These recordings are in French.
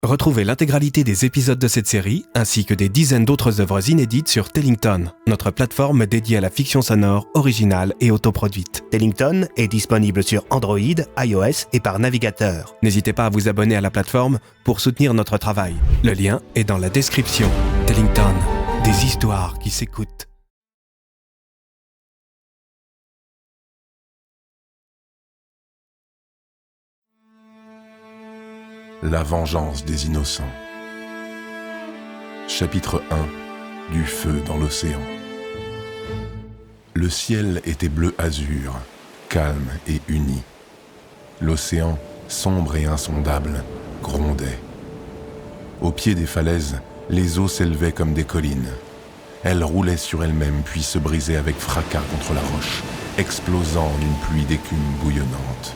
Retrouvez l'intégralité des épisodes de cette série, ainsi que des dizaines d'autres œuvres inédites sur Tellington, notre plateforme dédiée à la fiction sonore, originale et autoproduite. Tellington est disponible sur Android, iOS et par navigateur. N'hésitez pas à vous abonner à la plateforme pour soutenir notre travail. Le lien est dans la description. Tellington, des histoires qui s'écoutent. La vengeance des innocents. Chapitre 1. Du feu dans l'océan. Le ciel était bleu azur, calme et uni. L'océan, sombre et insondable, grondait. Au pied des falaises, les eaux s'élevaient comme des collines. Elles roulaient sur elles-mêmes puis se brisaient avec fracas contre la roche, explosant en une pluie d'écume bouillonnante.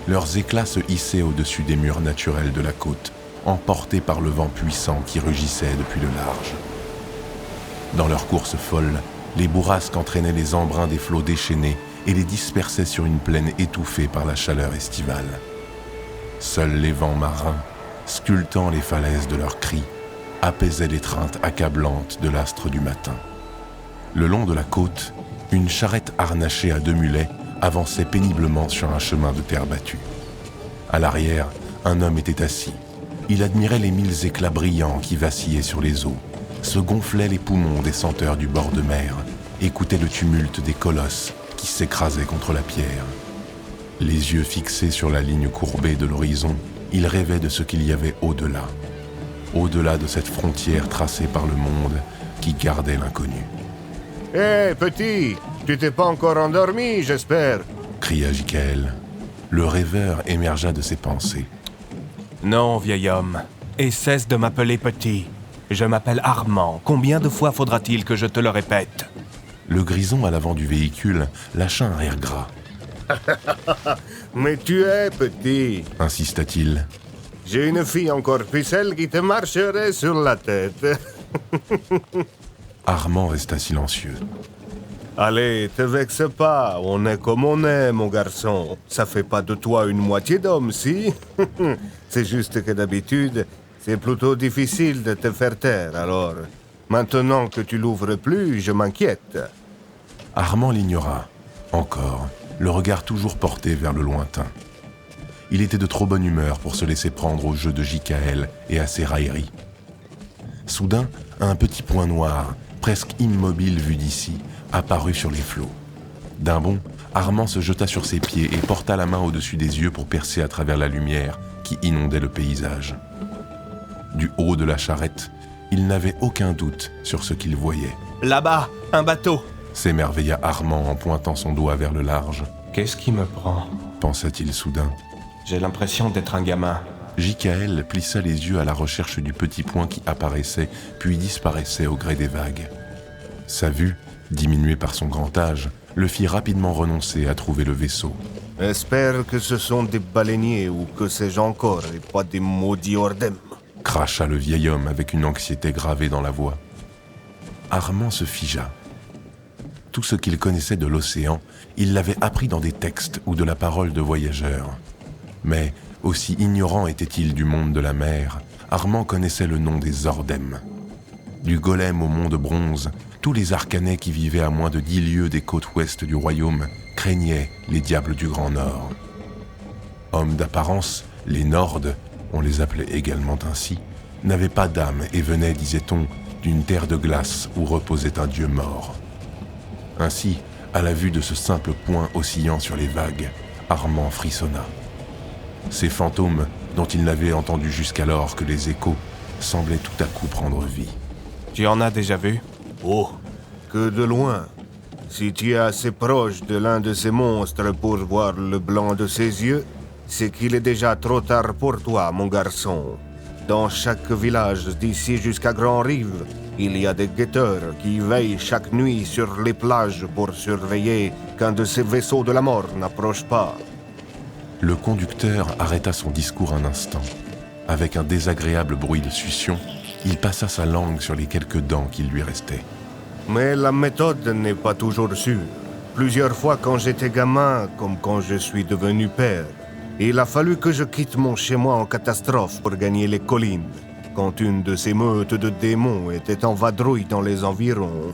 Leurs éclats se hissaient au-dessus des murs naturels de la côte, emportés par le vent puissant qui rugissait depuis le large. Dans leur course folle, les bourrasques entraînaient les embruns des flots déchaînés et les dispersaient sur une plaine étouffée par la chaleur estivale. Seuls les vents marins, sculptant les falaises de leurs cris, apaisaient l'étreinte accablante de l'astre du matin. Le long de la côte, une charrette harnachée à 2 mulets avançait péniblement sur un chemin de terre battue. À l'arrière, un homme était assis. Il admirait les 1000 éclats brillants qui vacillaient sur les eaux, se gonflait les poumons des senteurs du bord de mer, écoutait le tumulte des colosses qui s'écrasaient contre la pierre. Les yeux fixés sur la ligne courbée de l'horizon, il rêvait de ce qu'il y avait au-delà. Au-delà de cette frontière tracée par le monde qui gardait l'inconnu. « Hé, petit, tu t'es pas encore endormi, j'espère » cria Jikaël. Le rêveur émergea de ses pensées. « Non, vieil homme, et cesse de m'appeler petit. Je m'appelle Armand. Combien de fois faudra-t-il que je te le répète ?» Le grison à l'avant du véhicule lâcha un rire gras. « Mais tu es petit » insista-t-il. « J'ai une fille encore pucelle qui te marcherait sur la tête. » Armand resta silencieux. Allez, te vexe pas, on est comme on est, mon garçon. Ça fait pas de toi une moitié d'homme, si? C'est juste que d'habitude, c'est plutôt difficile de te faire taire, alors... Maintenant que tu l'ouvres plus, je m'inquiète. Armand l'ignora, encore, le regard toujours porté vers le lointain. Il était de trop bonne humeur pour se laisser prendre au jeu de Jikaël et à ses railleries. Soudain, un petit point noir, presque immobile vu d'ici, apparut sur les flots. D'un bond, Armand se jeta sur ses pieds et porta la main au-dessus des yeux pour percer à travers la lumière qui inondait le paysage. Du haut de la charrette, il n'avait aucun doute sur ce qu'il voyait. « Là-bas, un bateau !» s'émerveilla Armand en pointant son doigt vers le large. « Qu'est-ce qui me prend ?» pensa-t-il soudain. « J'ai l'impression d'être un gamin. » Jikaël plissa les yeux à la recherche du petit point qui apparaissait puis disparaissait au gré des vagues. Sa vue, diminuée par son grand âge, le fit rapidement renoncer à trouver le vaisseau. « Espère que ce sont des baleiniers ou que sais-je encore et pas des maudits ordem. » cracha le vieil homme avec une anxiété gravée dans la voix. Armand se figea. Tout ce qu'il connaissait de l'océan, il l'avait appris dans des textes ou de la parole de voyageurs. Mais, aussi ignorant était-il du monde de la mer, Armand connaissait le nom des ordem. Du golem au monde bronze, tous les Arcanais qui vivaient à moins de 10 lieues des côtes ouest du royaume craignaient les diables du Grand Nord. Hommes d'apparence, les Nordes, on les appelait également ainsi, n'avaient pas d'âme et venaient, disait-on, d'une terre de glace où reposait un dieu mort. Ainsi, à la vue de ce simple point oscillant sur les vagues, Armand frissonna. Ces fantômes, dont il n'avait entendu jusqu'alors que les échos, semblaient tout à coup prendre vie. « Tu en as déjà vu ?»« Oh, que de loin. Si tu es assez proche de l'un de ces monstres pour voir le blanc de ses yeux, c'est qu'il est déjà trop tard pour toi, mon garçon. Dans chaque village d'ici jusqu'à Grand-Rive, il y a des guetteurs qui veillent chaque nuit sur les plages pour surveiller qu'un de ces vaisseaux de la mort n'approche pas. » Le conducteur arrêta son discours un instant. Avec un désagréable bruit de succion, il passa sa langue sur les quelques dents qu'il lui restaient. Mais la méthode n'est pas toujours sûre. Plusieurs fois quand j'étais gamin, comme quand je suis devenu père, Il a fallu que je quitte mon chez-moi en catastrophe pour gagner les collines, quand une de ces meutes de démons était en vadrouille dans les environs.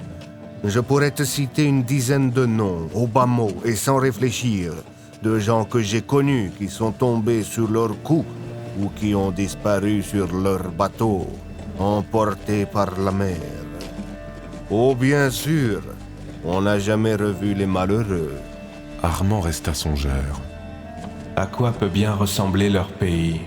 Je pourrais te citer une dizaine de noms, au bas mot et sans réfléchir, de gens que j'ai connus qui sont tombés sur leur coup ou qui ont disparu sur leur bateau, emportés par la mer. Oh bien sûr, on n'a jamais revu les malheureux. Armand resta songeur. À quoi peut bien ressembler leur pays?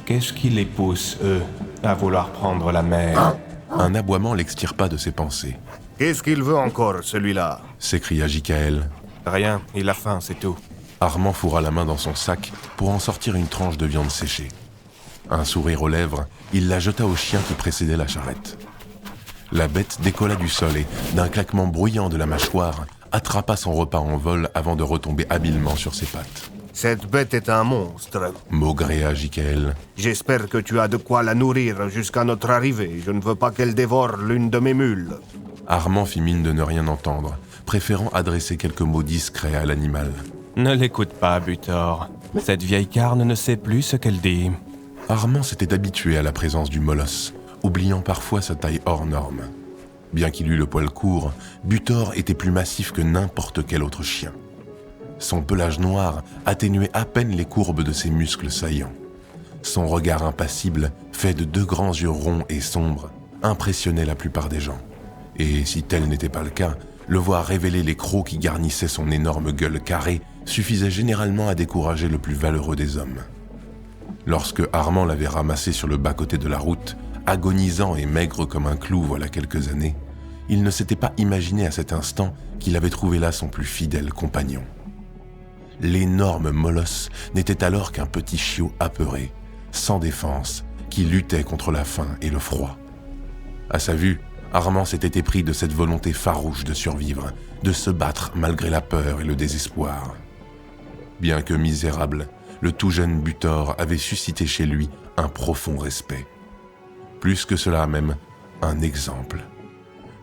Qu'est-ce qui les pousse, eux, à vouloir prendre la mer? Un aboiement l'extirpa de ses pensées. Qu'est-ce qu'il veut encore, celui-là? S'écria Jikaël. Rien, il a faim, c'est tout. Armand fourra la main dans son sac pour en sortir une tranche de viande séchée. Un sourire aux lèvres, il la jeta au chien qui précédait la charrette. La bête décolla du sol et, d'un claquement bruyant de la mâchoire, attrapa son repas en vol avant de retomber habilement sur ses pattes. Cette bête est un monstre. Maugréa Jikaël. J'espère que tu as de quoi la nourrir jusqu'à notre arrivée. Je ne veux pas qu'elle dévore l'une de mes mules. Armand fit mine de ne rien entendre, préférant adresser quelques mots discrets à l'animal. Ne l'écoute pas, Butor. Cette vieille carne ne sait plus ce qu'elle dit. Armand s'était habitué à la présence du molosse, oubliant parfois sa taille hors norme. Bien qu'il eût le poil court, Butor était plus massif que n'importe quel autre chien. Son pelage noir atténuait à peine les courbes de ses muscles saillants. Son regard impassible, fait de 2 grands yeux ronds et sombres, impressionnait la plupart des gens. Et si tel n'était pas le cas, le voir révéler les crocs qui garnissaient son énorme gueule carrée suffisait généralement à décourager le plus valeureux des hommes. Lorsque Armand l'avait ramassé sur le bas-côté de la route, agonisant et maigre comme un clou voilà quelques années, il ne s'était pas imaginé à cet instant qu'il avait trouvé là son plus fidèle compagnon. L'énorme molosse n'était alors qu'un petit chiot apeuré, sans défense, qui luttait contre la faim et le froid. À sa vue, Armand s'était épris de cette volonté farouche de survivre, de se battre malgré la peur et le désespoir. Bien que misérable, le tout jeune Butor avait suscité chez lui un profond respect. Plus que cela même, un exemple.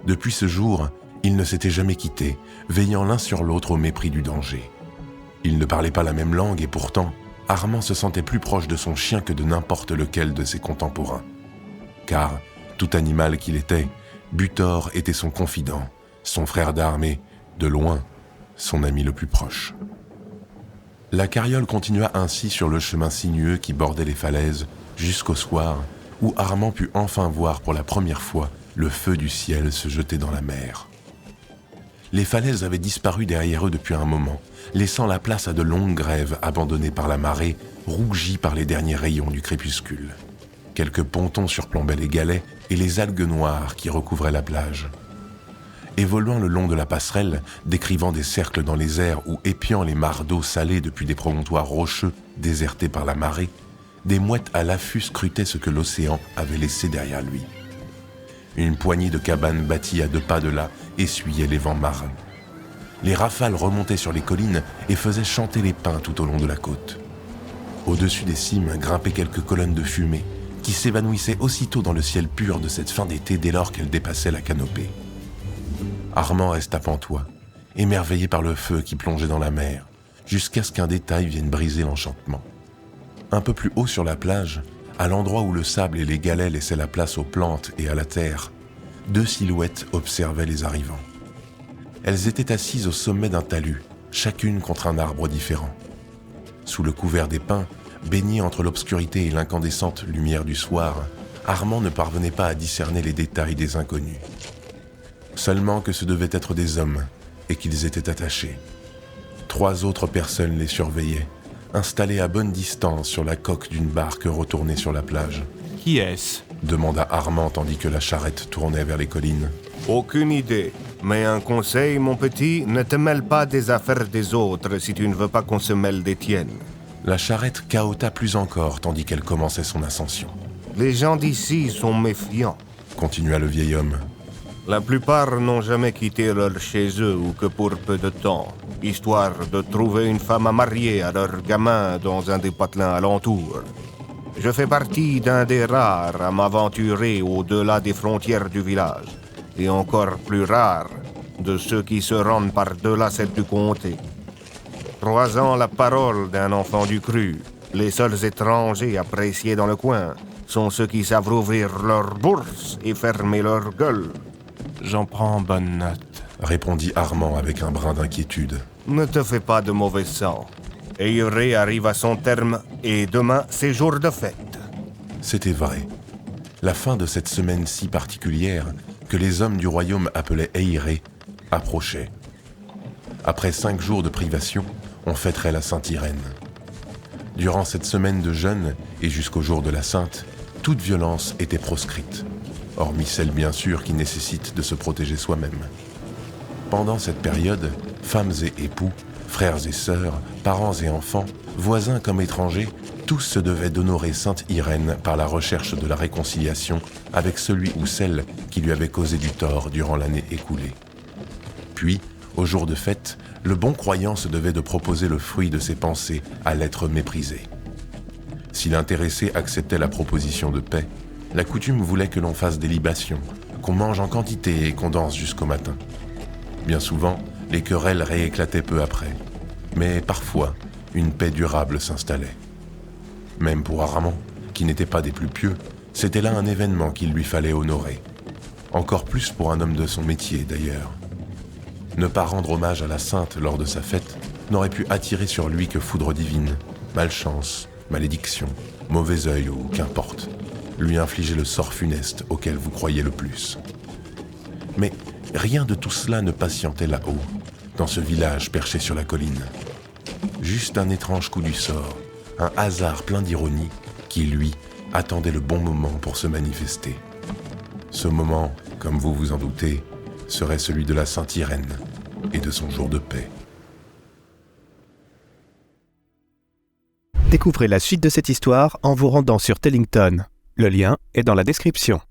Depuis ce jour, ils ne s'étaient jamais quittés, veillant l'un sur l'autre au mépris du danger. Ils ne parlaient pas la même langue et pourtant, Armand se sentait plus proche de son chien que de n'importe lequel de ses contemporains. Car, tout animal qu'il était, Butor était son confident, son frère d'armes et, de loin, son ami le plus proche. La carriole continua ainsi sur le chemin sinueux qui bordait les falaises jusqu'au soir où Armand put enfin voir pour la première fois le feu du ciel se jeter dans la mer. Les falaises avaient disparu derrière eux depuis un moment, laissant la place à de longues grèves abandonnées par la marée, rougies par les derniers rayons du crépuscule. Quelques pontons surplombaient les galets et les algues noires qui recouvraient la plage. Évoluant le long de la passerelle, décrivant des cercles dans les airs ou épiant les mares d'eau salée depuis des promontoires rocheux désertés par la marée, des mouettes à l'affût scrutaient ce que l'océan avait laissé derrière lui. Une poignée de cabanes bâties à 2 pas de là essuyait les vents marins. Les rafales remontaient sur les collines et faisaient chanter les pins tout au long de la côte. Au-dessus des cimes grimpaient quelques colonnes de fumée qui s'évanouissaient aussitôt dans le ciel pur de cette fin d'été dès lors qu'elles dépassaient la canopée. Armand resta pantois, émerveillé par le feu qui plongeait dans la mer, jusqu'à ce qu'un détail vienne briser l'enchantement. Un peu plus haut sur la plage, à l'endroit où le sable et les galets laissaient la place aux plantes et à la terre, 2 silhouettes observaient les arrivants. Elles étaient assises au sommet d'un talus, chacune contre un arbre différent. Sous le couvert des pins, baigné entre l'obscurité et l'incandescente lumière du soir, Armand ne parvenait pas à discerner les détails des inconnus. Seulement que ce devaient être des hommes et qu'ils étaient attachés. 3 autres personnes les surveillaient, installées à bonne distance sur la coque d'une barque retournée sur la plage. « Qui est-ce » demanda Armand tandis que la charrette tournait vers les collines. Aucune idée. Mais un conseil, mon petit, ne te mêle pas des affaires des autres si tu ne veux pas qu'on se mêle des tiennes. La charrette cahota plus encore tandis qu'elle commençait son ascension. Les gens d'ici sont méfiants. Continua le vieil homme. La plupart n'ont jamais quitté leur chez eux ou que pour peu de temps, histoire de trouver une femme à marier à leurs gamins dans un des patelins alentours. Je fais partie d'un des rares à m'aventurer au-delà des frontières du village, et encore plus rare de ceux qui se rendent par-delà celles du comté. croisant la parole d'un enfant du cru, les seuls étrangers appréciés dans le coin sont ceux qui savent rouvrir leur bourse et fermer leur gueule. J'en prends bonne note. Répondit Armand avec un brin d'inquiétude. Ne te fais pas de mauvais sang. Eyre arrive à son terme et demain, c'est jour de fête. C'était vrai. La fin de cette semaine si particulière que les hommes du royaume appelaient Eyre approchait. Après 5 jours de privation, on fêterait la Sainte-Irène. Durant cette semaine de jeûne et jusqu'au jour de la Sainte, toute violence était proscrite, hormis celle bien sûr qui nécessite de se protéger soi-même. Pendant cette période, femmes et époux, frères et sœurs, parents et enfants, voisins comme étrangers, tous se devaient d'honorer Sainte Irène par la recherche de la réconciliation avec celui ou celle qui lui avait causé du tort durant l'année écoulée. Puis, au jour de fête, le bon croyant se devait de proposer le fruit de ses pensées à l'être méprisé. Si l'intéressé acceptait la proposition de paix, la coutume voulait que l'on fasse des libations, qu'on mange en quantité et qu'on danse jusqu'au matin. Bien souvent, les querelles rééclataient peu après, mais parfois, une paix durable s'installait. Même pour Armand, qui n'était pas des plus pieux, c'était là un événement qu'il lui fallait honorer. Encore plus pour un homme de son métier, d'ailleurs. Ne pas rendre hommage à la sainte lors de sa fête n'aurait pu attirer sur lui que foudre divine, malchance, malédiction, mauvais œil ou qu'importe, lui infliger le sort funeste auquel vous croyez le plus. Mais rien de tout cela ne patientait là-haut, dans ce village perché sur la colline. Juste un étrange coup du sort, un hasard plein d'ironie qui, lui, attendait le bon moment pour se manifester. Ce moment, comme vous vous en doutez, serait celui de la Sainte-Irène et de son jour de paix. Découvrez la suite de cette histoire en vous rendant sur Tellington. Le lien est dans la description.